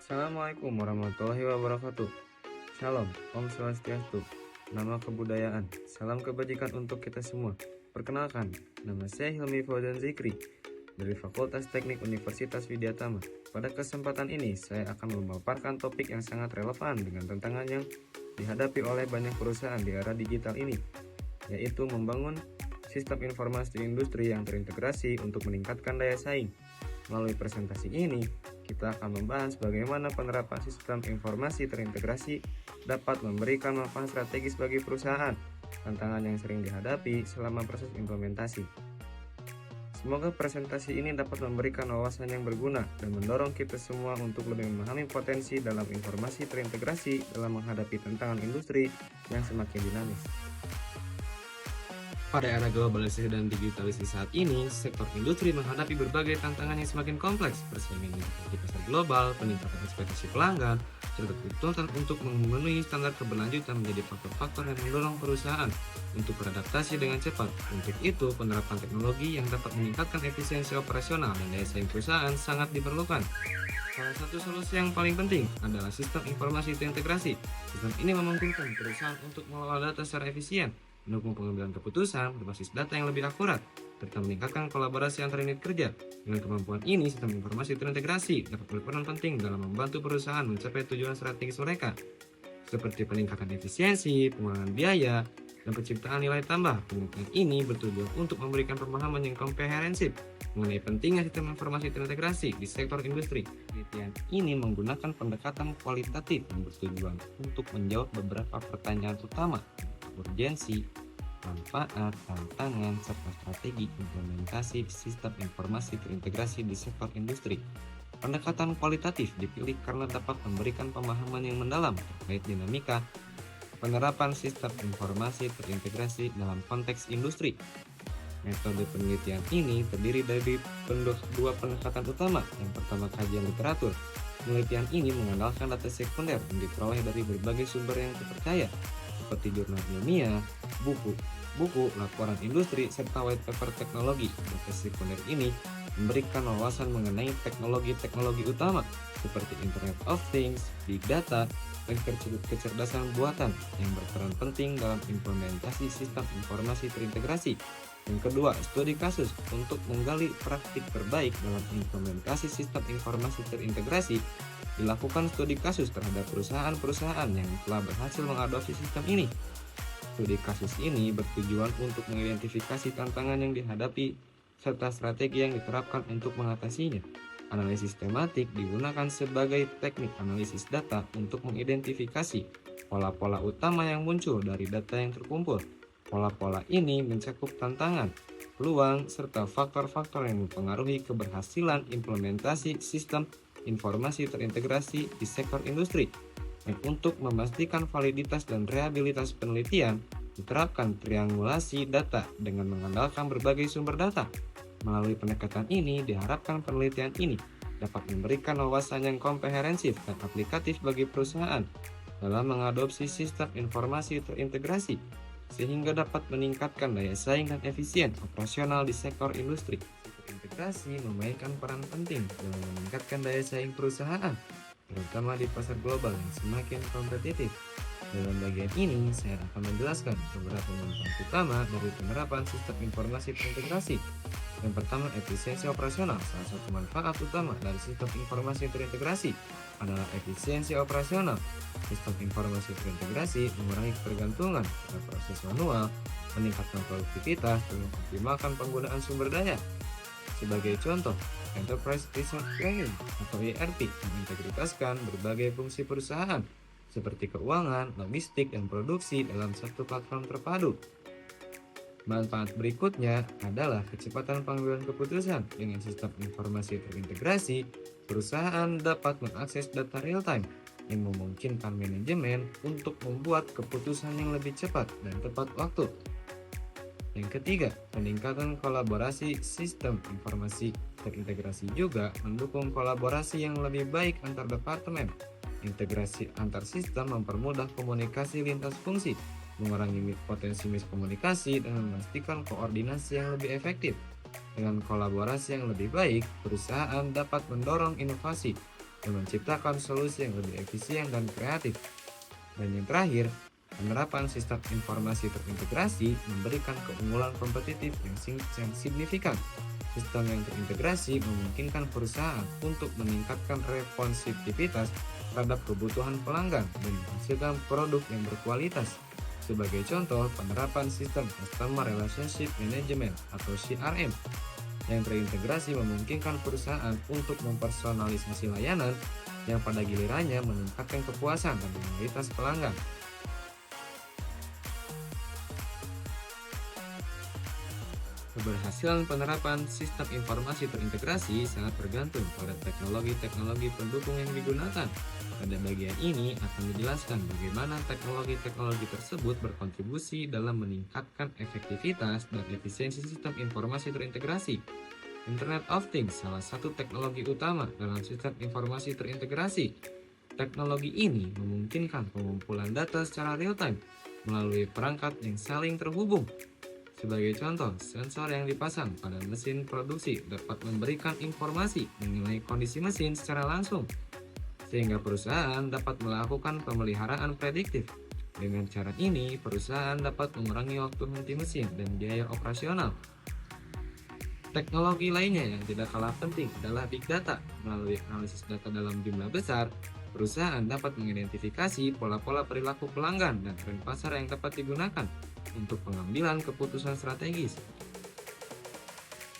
Assalamualaikum warahmatullahi wabarakatuh. Shalom, Om Swastiastu, nama kebudayaan, salam kebajikan untuk kita semua. Perkenalkan, nama saya Hilmi Fauzan Zikri dari Fakultas Teknik Universitas Widyatama. Pada kesempatan ini, saya akan memaparkan topik yang sangat relevan dengan tantangan yang dihadapi oleh banyak perusahaan di era digital ini, yaitu membangun sistem informasi industri yang terintegrasi untuk meningkatkan daya saing. Melalui presentasi ini, kita akan membahas bagaimana penerapan sistem informasi terintegrasi dapat memberikan manfaat strategis bagi perusahaan, tantangan yang sering dihadapi selama proses implementasi. Semoga presentasi ini dapat memberikan wawasan yang berguna dan mendorong kita semua untuk lebih memahami potensi dalam informasi terintegrasi dalam menghadapi tantangan industri yang semakin dinamis. Pada era globalisasi dan digitalisasi saat ini, sektor industri menghadapi berbagai tantangan yang semakin kompleks, persaingan di pasar global, peningkatan ekspektasi pelanggan, serta tuntutan untuk memenuhi standar keberlanjutan menjadi faktor-faktor yang mendorong perusahaan untuk beradaptasi dengan cepat. Untuk itu, penerapan teknologi yang dapat meningkatkan efisiensi operasional dan daya saing perusahaan sangat diperlukan. Salah satu solusi yang paling penting adalah sistem informasi terintegrasi. Sistem ini memungkinkan perusahaan untuk mengelola data secara efisien, mendukung pengambilan keputusan berbasis data yang lebih akurat, serta meningkatkan kolaborasi antar unit kerja. Dengan kemampuan ini, sistem informasi terintegrasi dapat berperan penting dalam membantu perusahaan mencapai tujuan strategis mereka, seperti peningkatan efisiensi, pengurangan biaya, dan penciptaan nilai tambah. Penelitian ini bertujuan untuk memberikan pemahaman yang komprehensif mengenai pentingnya sistem informasi terintegrasi di sektor industri. Penelitian ini menggunakan pendekatan kualitatif yang bertujuan untuk menjawab beberapa pertanyaan utama: urgensi, manfaat, tantangan, serta strategi implementasi sistem informasi terintegrasi di sektor industri. Pendekatan kualitatif dipilih karena dapat memberikan pemahaman yang mendalam terkait dinamika penerapan sistem informasi terintegrasi dalam konteks industri. Metode penelitian ini terdiri dari dua pendekatan utama. Yang pertama, kajian literatur. Penelitian ini mengandalkan data sekunder yang diperoleh dari berbagai sumber yang terpercaya, seperti jurnal ilmiah, buku, laporan industri, serta white paper teknologi. Data sekunder ini memberikan wawasan mengenai teknologi utama seperti Internet of Things, Big Data, dan kecerdasan buatan yang berperan penting dalam implementasi sistem informasi terintegrasi. Yang kedua, studi kasus. Untuk menggali praktik terbaik dalam implementasi sistem informasi terintegrasi, dilakukan studi kasus terhadap perusahaan-perusahaan yang telah berhasil mengadopsi sistem ini. Studi kasus ini bertujuan untuk mengidentifikasi tantangan yang dihadapi serta strategi yang diterapkan untuk mengatasinya. Analisis tematik digunakan sebagai teknik analisis data untuk mengidentifikasi pola-pola utama yang muncul dari data yang terkumpul. Pola-pola ini mencakup tantangan, peluang, serta faktor-faktor yang mempengaruhi keberhasilan implementasi sistem informasi terintegrasi di sektor industri. Dan untuk memastikan validitas dan reliabilitas penelitian, diterapkan triangulasi data dengan mengandalkan berbagai sumber data. Melalui pendekatan ini, diharapkan penelitian ini dapat memberikan wawasan yang komprehensif dan aplikatif bagi perusahaan dalam mengadopsi sistem informasi terintegrasi, sehingga dapat meningkatkan daya saing dan efisien operasional di sektor industri. Integrasi memainkan peran penting dalam meningkatkan daya saing perusahaan, terutama di pasar global yang semakin kompetitif. Dalam bagian ini, saya akan menjelaskan beberapa manfaat utama dari penerapan sistem informasi terintegrasi. Yang pertama, efisiensi operasional. Salah satu manfaat utama dari sistem informasi terintegrasi adalah efisiensi operasional. Sistem informasi terintegrasi mengurangi ketergantungan pada proses manual, meningkatkan produktivitas, dan mengoptimalkan penggunaan sumber daya. Sebagai contoh, Enterprise Resource Planning atau ERP mengintegritaskan berbagai fungsi perusahaan seperti keuangan, logistik, dan produksi dalam satu platform terpadu. Manfaat berikutnya adalah kecepatan pengambilan keputusan. Dengan sistem informasi terintegrasi, perusahaan dapat mengakses data real-time yang memungkinkan manajemen untuk membuat keputusan yang lebih cepat dan tepat waktu. Yang ketiga, peningkatan kolaborasi. Sistem informasi terintegrasi juga mendukung kolaborasi yang lebih baik antar departemen. Integrasi antar sistem mempermudah komunikasi lintas fungsi, mengurangi potensi miskomunikasi, dan memastikan koordinasi yang lebih efektif. Dengan kolaborasi yang lebih baik, perusahaan dapat mendorong inovasi, dan menciptakan solusi yang lebih efisien dan kreatif. Dan yang terakhir, penerapan sistem informasi terintegrasi memberikan keunggulan kompetitif yang signifikan. Sistem yang terintegrasi memungkinkan perusahaan untuk meningkatkan responsivitas terhadap kebutuhan pelanggan dan menghasilkan produk yang berkualitas. Sebagai contoh, penerapan sistem Customer Relationship Management atau CRM yang terintegrasi memungkinkan perusahaan untuk mempersonalisasi layanan yang pada gilirannya meningkatkan kepuasan dan loyalitas pelanggan. Keberhasilan penerapan sistem informasi terintegrasi sangat bergantung pada teknologi-teknologi pendukung yang digunakan. Pada bagian ini akan dijelaskan bagaimana teknologi-teknologi tersebut berkontribusi dalam meningkatkan efektivitas dan efisiensi sistem informasi terintegrasi. Internet of Things salah satu teknologi utama dalam sistem informasi terintegrasi. Teknologi ini memungkinkan pengumpulan data secara real-time melalui perangkat yang saling terhubung. Sebagai contoh, sensor yang dipasang pada mesin produksi dapat memberikan informasi mengenai kondisi mesin secara langsung, sehingga perusahaan dapat melakukan pemeliharaan prediktif. Dengan cara ini, perusahaan dapat mengurangi waktu henti mesin dan biaya operasional. Teknologi lainnya yang tidak kalah penting adalah Big Data. Melalui analisis data dalam jumlah besar, perusahaan dapat mengidentifikasi pola-pola perilaku pelanggan dan tren pasar yang dapat digunakan untuk pengambilan keputusan strategis.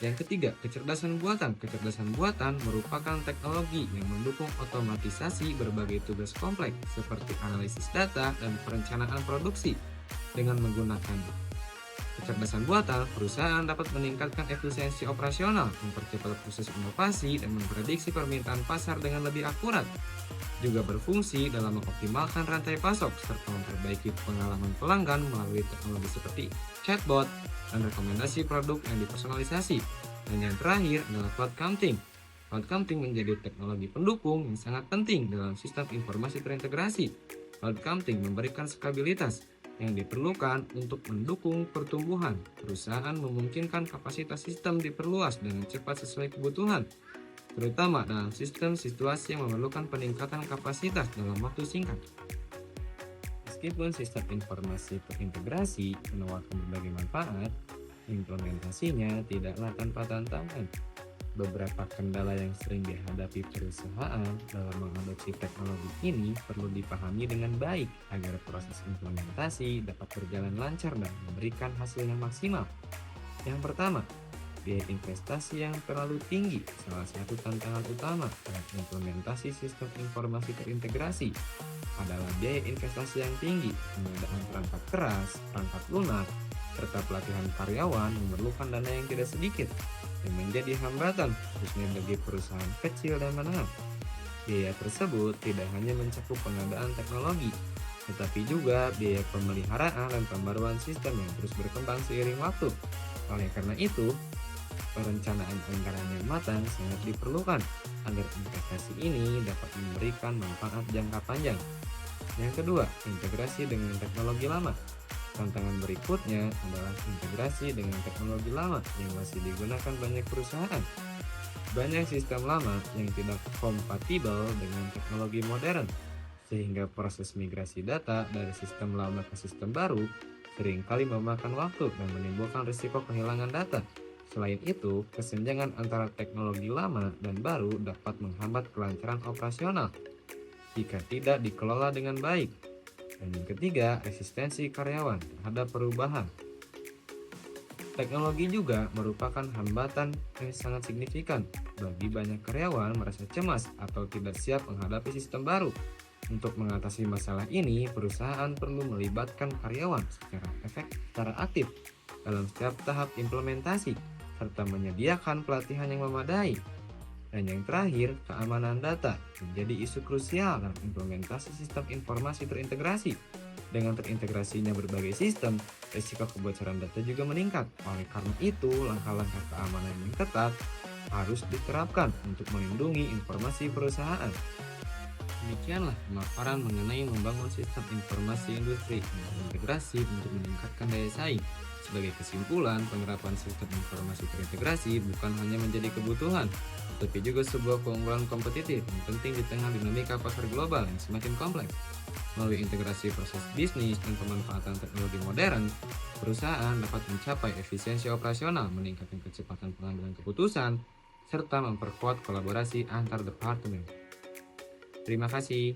Yang ketiga, kecerdasan buatan. Kecerdasan buatan merupakan teknologi yang mendukung otomatisasi berbagai tugas kompleks seperti analisis data dan perencanaan produksi. Dengan menggunakan kecerdasan buatan, perusahaan dapat meningkatkan efisiensi operasional, mempercepat proses inovasi, dan memprediksi permintaan pasar dengan lebih akurat. Juga berfungsi dalam mengoptimalkan rantai pasok serta memperbaiki pengalaman pelanggan melalui teknologi seperti chatbot dan rekomendasi produk yang dipersonalisasi. Dan yang terakhir adalah cloud computing. Cloud computing menjadi teknologi pendukung yang sangat penting dalam sistem informasi terintegrasi. Cloud computing memberikan skalabilitas yang diperlukan untuk mendukung pertumbuhan. Perusahaan memungkinkan kapasitas sistem diperluas dengan cepat sesuai kebutuhan, terutama dalam sistem situasi yang memerlukan peningkatan kapasitas dalam waktu singkat. Meskipun sistem informasi terintegrasi menawarkan berbagai manfaat, implementasinya tidaklah tanpa tantangan. Beberapa kendala yang sering dihadapi perusahaan dalam mengadopsi teknologi ini perlu dipahami dengan baik agar proses implementasi dapat berjalan lancar dan memberikan hasil yang maksimal. Yang pertama, biaya investasi yang terlalu tinggi. Salah satu tantangan utama dalam implementasi sistem informasi terintegrasi adalah biaya investasi yang tinggi. Pengadaan perangkat keras, perangkat lunak, serta pelatihan karyawan memerlukan dana yang tidak sedikit yang menjadi hambatan khususnya bagi perusahaan kecil dan menengah. Biaya tersebut tidak hanya mencakup pengadaan teknologi, tetapi juga biaya pemeliharaan dan pembaruan sistem yang terus berkembang seiring waktu. Oleh karena itu, perencanaan anggaran yang matang sangat diperlukan agar investasi ini dapat memberikan manfaat jangka panjang. Yang kedua, integrasi dengan teknologi lama. Tantangan berikutnya adalah integrasi dengan teknologi lama yang masih digunakan banyak perusahaan. Banyak sistem lama yang tidak kompatibel dengan teknologi modern, sehingga proses migrasi data dari sistem lama ke sistem baru seringkali memakan waktu dan menimbulkan risiko kehilangan data. Selain itu, kesenjangan antara teknologi lama dan baru dapat menghambat kelancaran operasional jika tidak dikelola dengan baik. Dan yang ketiga, resistensi karyawan terhadap perubahan. Teknologi juga merupakan hambatan yang sangat signifikan bagi banyak karyawan merasa cemas atau tidak siap menghadapi sistem baru. Untuk mengatasi masalah ini, perusahaan perlu melibatkan karyawan secara aktif dalam setiap tahap implementasi, serta menyediakan pelatihan yang memadai. Dan yang terakhir, keamanan data menjadi isu krusial dalam implementasi sistem informasi terintegrasi. Dengan terintegrasinya berbagai sistem, risiko kebocoran data juga meningkat. Oleh karena itu, langkah-langkah keamanan yang ketat harus diterapkan untuk melindungi informasi perusahaan. Demikianlah pemaparan mengenai membangun sistem informasi industri yang terintegrasi untuk meningkatkan daya saing. Sebagai kesimpulan, penerapan sistem informasi terintegrasi bukan hanya menjadi kebutuhan, tapi juga sebuah keunggulan kompetitif yang penting di tengah dinamika pasar global yang semakin kompleks. Melalui integrasi proses bisnis dan pemanfaatan teknologi modern, perusahaan dapat mencapai efisiensi operasional, meningkatkan kecepatan pengambilan keputusan, serta memperkuat kolaborasi antar departemen. Terima kasih.